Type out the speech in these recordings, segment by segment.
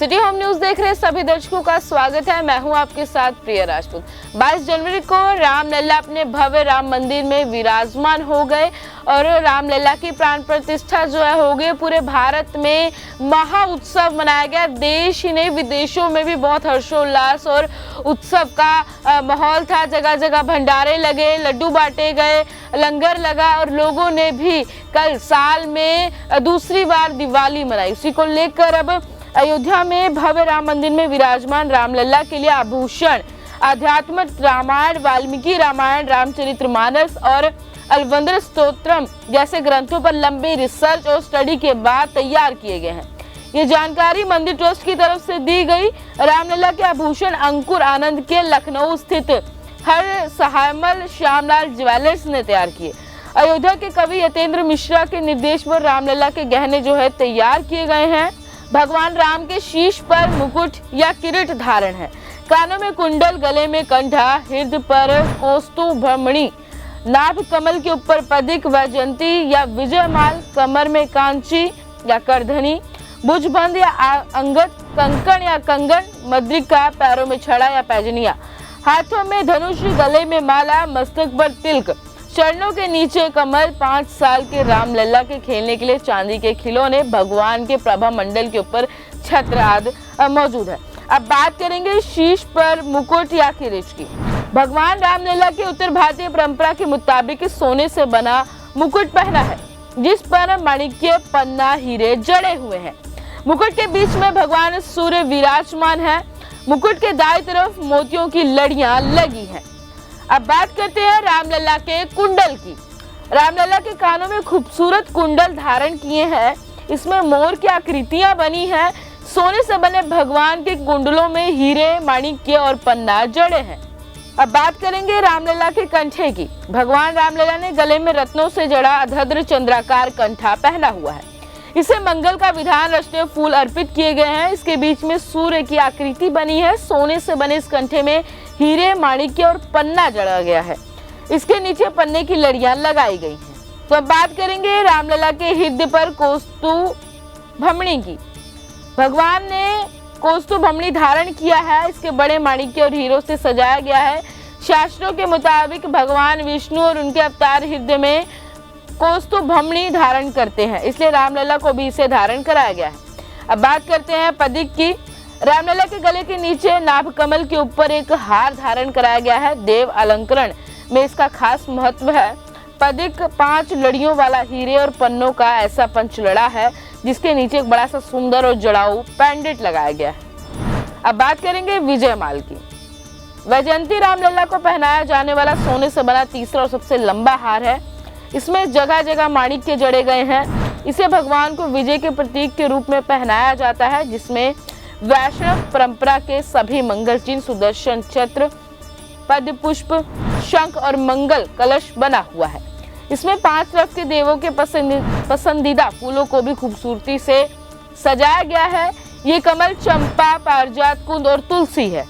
City home news देख रहे सभी दर्शकों का स्वागत है। मैं हूं आपके साथ प्रिया राजपूत। 22 जनवरी को रामलला अपने भव्य राम मंदिर में विराजमान हो गए और रामलला की प्राण प्रतिष्ठा जो है हो गई। पूरे भारत में महा उत्सव मनाया गया। देश ही नहीं विदेशों में भी बहुत हर्षोल्लास और उत्सव का माहौल था। जगह जगह भंडारे लगे, लड्डू बांटे गए, लंगर लगा और लोगों ने भी कल साल में दूसरी बार दिवाली मनाई। उसी को लेकर अब अयोध्या में भव्य राम मंदिर में विराजमान रामलला के लिए आभूषण, आध्यात्म रामायण, वाल्मीकि रामायण, रामचरितमानस और अलवंद्र स्तोत्रम जैसे ग्रंथों पर लंबे रिसर्च और स्टडी के बाद तैयार किए गए हैं। ये जानकारी मंदिर ट्रस्ट की तरफ से दी गई। रामलला के आभूषण अंकुर आनंद के लखनऊ स्थित हर सहायमल श्यामलाल ज्वेलर्स ने तैयार किए। अयोध्या के कवि यतेंद्र मिश्रा के निर्देश पर रामलला के गहने जो है तैयार किए गए हैं। भगवान राम के शीश पर मुकुट या किरीट धारण है, कानों में कुंडल, गले में कंठा, हृदय पर कौस्तुभमणि, नाभ कमल के ऊपर पदिक, वैजयंती या विजयमाल, कमर में कांची या करधनी, भुजबंद या अंगद, कंकण या कंगन, मद्रिका, पैरों में छड़ा या पैजनिया, हाथों में धनुष, गले में माला, मस्तक पर तिलक, चरणों के नीचे कमल। 5 साल के रामलला के खेलने के लिए चांदी के खिलौने, भगवान के प्रभा मंडल के ऊपर छत्र आदि मौजूद है। अब बात करेंगे शीश पर मुकुट या किरीट की। भगवान रामलला के उत्तर भारतीय परंपरा के मुताबिक सोने से बना मुकुट पहना है, जिस पर माणिक्य, पन्ना, हीरे जड़े हुए हैं। मुकुट के बीच में भगवान सूर्य विराजमान है। मुकुट के दाईं तरफ मोतियों की लड़ियां लगी हैं। अब बात करते हैं रामलला के कुंडल की। रामलला के कानों में खूबसूरत कुंडल धारण किए हैं। इसमें मोर की आकृतियां बनी हैं। सोने से बने भगवान के कुंडलों में हीरे, माणिक्य और पन्ना जड़े हैं। अब बात करेंगे रामलला के कंठे की। भगवान रामलला ने गले में रत्नों से जड़ा अधद्र चंद्राकार कंठा पहना हुआ है। इसे मंगल का विधान रचने फूल अर्पित किए गए हैं। इसके बीच में सूर्य की आकृति बनी है। सोने से बने इस कंठे में हीरे, माणिक्य और पन्ना जड़ा गया है। इसके नीचे पन्ने की लड़ियां लगाई गई हैं। तो अब बात करेंगे रामलला के हृदय पर कौस्तुभमणि की। भगवान ने कौस्तुभमणि धारण किया है। इसके बड़े माणिक्य और हीरों से सजाया गया है। शास्त्रों के मुताबिक भगवान विष्णु और उनके अवतार हृदय में कौस्तुभमणि धारण करते हैं, इसलिए रामलला को भी इसे धारण कराया गया है। अब बात करते हैं पदिक की। रामलला के गले के नीचे नाभ कमल के ऊपर एक हार धारण कराया गया है। देव अलंकरण में इसका खास महत्व है। पदिक 5 लड़ियों वाला हीरे और पन्नों का ऐसा पंचलड़ा है, जिसके नीचे एक बड़ा सा सुंदर और जड़ाऊ पेंडेंट लगाया गया है। अब बात करेंगे विजयमाल की। वैजयंती रामलला को पहनाया जाने वाला सोने से बना तीसरा और सबसे लंबा हार है। इसमें जगह जगह माणिक्य जड़े गए हैं। इसे भगवान को विजय के प्रतीक के रूप में पहनाया जाता है, जिसमें वैष्णव परंपरा के सभी मंगल चिन्ह, सुदर्शन चक्र, पद्म पुष्प, शंख और मंगल कलश बना हुआ है। इसमें 5 तरफ के देवों के पसंदीदा फूलों को भी खूबसूरती से सजाया गया है। ये कमल, चंपा, पारिजात, कुंद और तुलसी है।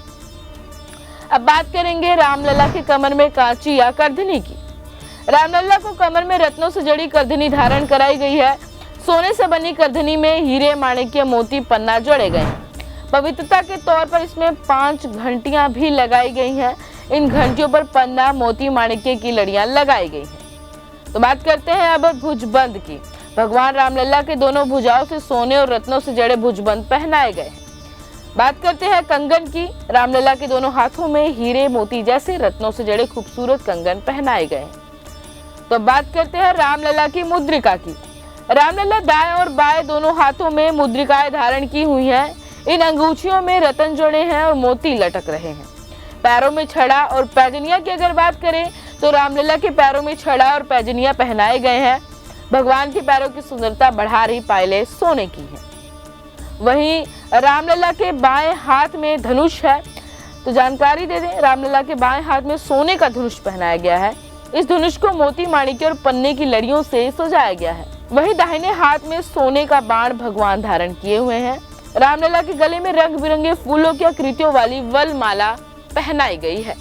अब बात करेंगे रामलला के कमर में कांची या करधनी की। रामलला को कमर में रत्नों से जड़ी करधनी धारण कराई गई है। सोने से बनी करधनी में हीरे, माणिक्य, मोती, पन्ना जड़े गए हैं। पवित्रता के तौर पर इसमें 5 घंटियां भी लगाई गई हैं। इन घंटियों पर पन्ना, मोती, माणिक्य की लड़ियां लगाई गई हैं। तो बात करते हैं अब भुजबंद की। भगवान रामलला के दोनों भुजाओं से सोने और रत्नों से जड़े भुजबंद पहनाए गए हैं। बात करते हैं कंगन की। रामलला के दोनों हाथों में हीरे, मोती जैसे रत्नों से जड़े खूबसूरत कंगन पहनाए गए हैं। तो बात करते हैं रामलला की मुद्रिका की। रामलला दाएं और बाएं दोनों हाथों में मुद्रिकाएं धारण की हुई हैं। इन अंगूठियों में रतन जड़े हैं और मोती लटक रहे हैं। पैरों में छड़ा और पैजनिया की अगर बात करें तो रामलला के पैरों में छड़ा और पैजनिया पहनाए गए हैं। भगवान के पैरों की सुंदरता बढ़ा रही पायलें सोने की हैं। वहीं रामलला के बाएं हाथ में धनुष है। तो जानकारी दे दें, रामलला के बाएं हाथ में सोने का धनुष पहनाया गया है। इस धनुष को मोती, माणिक्य और पन्ने की लड़ियों से सजाया गया है। वहीं दाहिने हाथ में सोने का बाण भगवान धारण किए हुए हैं। रामलला के गले में रंग बिरंगे फूलों की आकृतियों वाली वल माला पहनाई गई है।